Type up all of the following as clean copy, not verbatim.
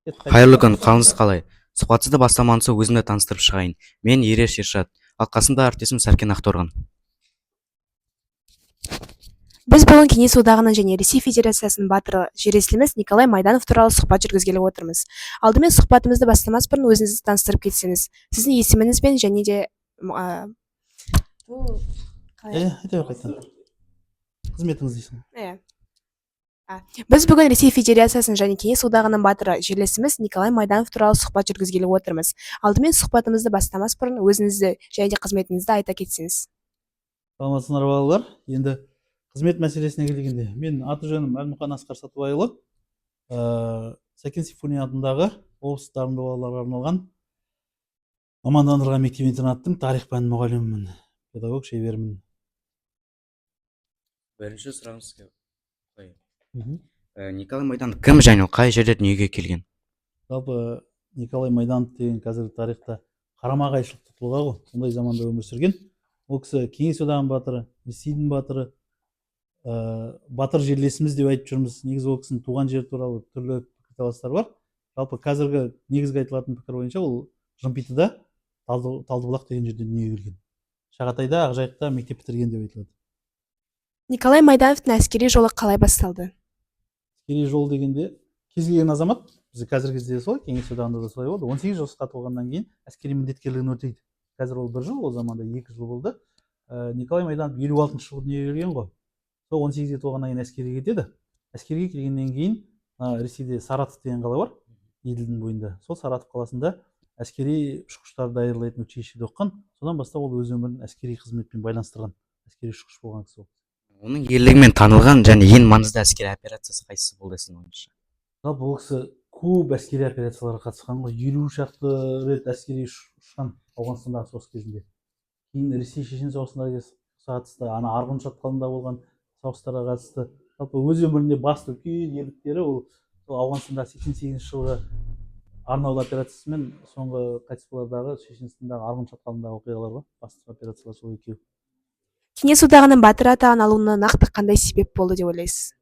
Қайырлы күн, қалыңыз қалай? Сұхбатсызды бастаманысы өзімді таныстырып шығайын. Мен Ереш Ершат, ал қасымда әріптесім Сәркен Ақторған. Біз бүгін Кеңес одағының және Ресей Федерациясының батыры жерлесіміз Николай Майданов туралы сұхбат жүргізгелі отырмыз. Алдымен сұхбатымызды бастамас бұрын өзіңізді таныстырып кетсеңіз, сіздің есіміңізбен және де қызметіңіз дейсің. Біз бүгін Ресей Федерациясының және Кеңес одағының батыры жерлесіміз Николай Майданов туралы сұхбат жүргізгелі отырмыз. Алдымен сұхбатымызды бастамас бұрын өзіңізді және де қызметіңізді айта кетсеңіз. Саламатсыздар балалар. Енді қызмет мәселесіне келгенде, мен аты-жөнім Әлмұқан Асқар Сатыбайұлы, Сәкен Сейфуллин атындағы облыстық дарынды балаларға арналған мамандандырылған мектеп-интернаттың тарих пәні мұғалімімін, педагог шеберімін. Бірінші сұрағым сізге қояйын. Николай Майданов кім және қай жерде дүниеге келген? Жалпы Николай Майданов деген қазіргі тарихта қарама-қайшылықты тұлға ғой, сондай заманда өмір сүрген. Ол кісі Кеңес одағының батыры, Ресейдің батыры, батыр жерлесіміз деп айтып жүрміз. Негізі ол кісінің туған жері туралы түрлі пікірталастар бар. Жалпы қазіргі негізгі айтылатын пікір бойынша ол Жымпитыда, Талдыбұлақ деген жерде дүниеге келген. Шағатайда, Ақжайықта мектеп бітірген деп айтылады. Николай Майдановтың әскери жолы қалай басталды? Әскери жол дегенде кез келген азамат, біз қазіргі кезде солай, Кеңес одағында да солай болды. 18 жасқа толғаннан кейін әскери міндеткерлігін өтейді. Қазір ол 1 жыл, ол заманда 2 жыл болды. Николай Майданов 56 жылы дүниеге келген ғой. Сол 18-ге толғаннан кейін әскерге кетеді. Әскерге келгеннен кейін Ресейде Саратов деген қала бар, Еділдің бойында. Сол Саратов қаласында әскери ұшқыштарды даярлайтын училищеде оқыған. Содан бастап ол өз өмірін әскери қызметпен байланыстырған. Әскери ұшқыш болған кісі ол. Оның ерлігімен танылған және ең маңызды әскери операциясы қайсысы болды сіздің ойыңызша? Жалпы ол кісі көп әскери операцияларға қатысқан ғой. 50 шақты рет әскери ұшқан Ауғанстандағы соғыс кезінде. Кейін Ресей Шешен соғысына қатысты, Арғын шатқалында болған соғыстарға қатысты. Жалпы өз өмірінде басты үлкен ерліктері ол Ауғанстанда 88 жылғы Арнаулы операциясы мен соңғы қайтыс болардағы Шешенстандағы Арғын шатқалындағы оқиғалар бар. Басты операциялар сол екеуі. Кеңес одағының батыры атағын алуына нақты қандай себеп болды деп ойлайсыз?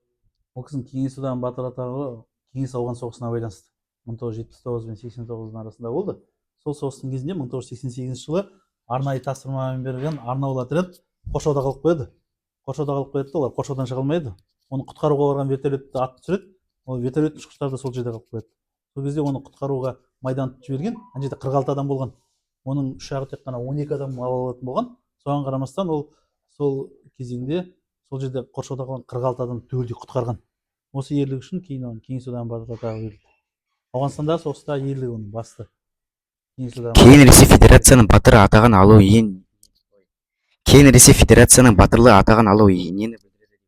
Ол кісінің Кеңес одағының батыры атағы Кеңес ауған соғысына байланысты. 1979 мен 89 арасында болды. Сол соғыстың кезінде 1988 жылы арнайы тапсырмамен берілген Арнаулы отряд қоршауда қалып қояды. Қоршауда қалып қояды да олар қоршаудан шыға алмайды. Оны құтқаруға барған вертолетті атып түсіреді. Ол вертолеттің ұшқыштары да сол жерде қалып қояды. Сол кезде оны құтқаруға Майданов жіберген. Ана жерде 46 адам болған. Оның ұшағы тек қана 12 адам ала алатын болған. Соған қарамастан ол сол кезеңде сол жерде қоршауда қалған 46 адам түгелдей құтқарған. Осы ерлігі үшін кейін оның Кеңес одағының батыры атағы берілді. Ауғанстандағы соғыста ерлігі оның басты. Кейін Ресей Федерацияның батыры атағын алу нені білдіреді?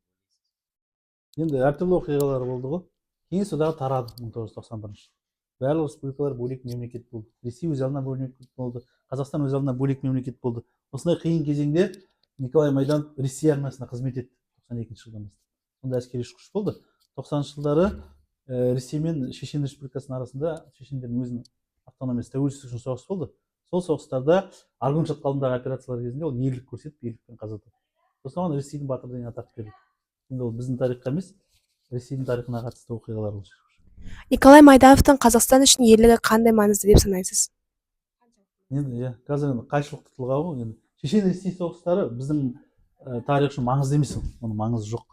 Енді әртүрлі оқиғалар болды ғой. Кеңес одағы тарады 1991 жылы. Барлық республикалар бөлек мемлекет болды. Ресей өз алдына бөлек мемлекет болды. Қазақстан өз алдына бөлек мемлекет болды. Осындай қиын кезеңде Николай Майданов Ресей армиясында қызмет етті 92 жылдан бастап. Сонда әскери ұшқыш болды. 90 жылдары Ресей мен Шешен республикасының арасында шешендердің өзінің автономиясы тәуелсіздік үшін соғыс болды. Сол соғыстарда Арғын шатқалындағы операциялар кезінде ол ерлік көрсетіп, ерлікпен қаза тапты. Сосын Ресейдің батыры деген атақ берді. Енді ол біздің тарихқа емес, Ресейдің тарихына қатысты оқиғалар болды. Николай Майдановтың Қазақстан үшін ерлігі қандай маңызды деп санайсыз? Енді қазір қайшылықты тұлға ғой. Енді Шешен Ресей соғыстары біздің тарих үшін маңызды емес, оның маңызы жоқ.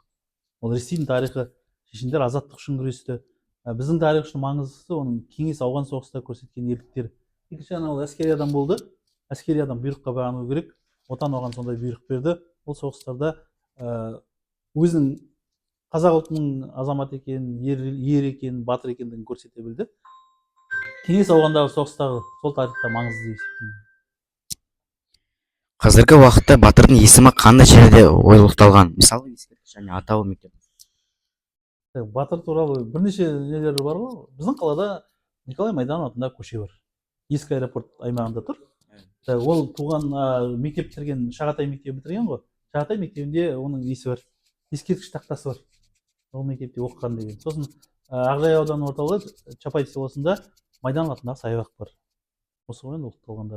Ол Ресейдің тарихы, шешендер азаттық үшін күресті. Біздің тарих үшін маңыздысы оның Кеңес ауған соғыста көрсеткен ерліктері. Екінші ол әскери адам болды. Әскери адам бұйрыққа бағыну керек. Отан оған сондай бұйрық берді. Ол соғыстарда өзінің қазақ ұлтының азамат екенін, ер екенін, батыр екендігін көрсете білді. Кеңес ауғандағы соғыстағы сол тарихта маңызды деп есептеймін. Қазіргі уақытта батырдың есімі қандай жерде ойлықталған? Мысалы, ескерткіш және атауы мектеп. Батыр туралы бірнеше нелері бар ғой. Біздің қалада Николай Майданов атындағы көше бар. Ескі аэропорт аймағында тұр. Ол туған мектеп бітірген, Шағатай мектебі бітірген ғой. Шағатай мектебінде оның несі бар. Ескерткіш тақтасы бар. Ол мектепте оқыған деген. Сосын Ақжайық ауданының орталығы Чапай селосында Майданов атындағы саябақ бар. Осы ғой енді оқытылғандар.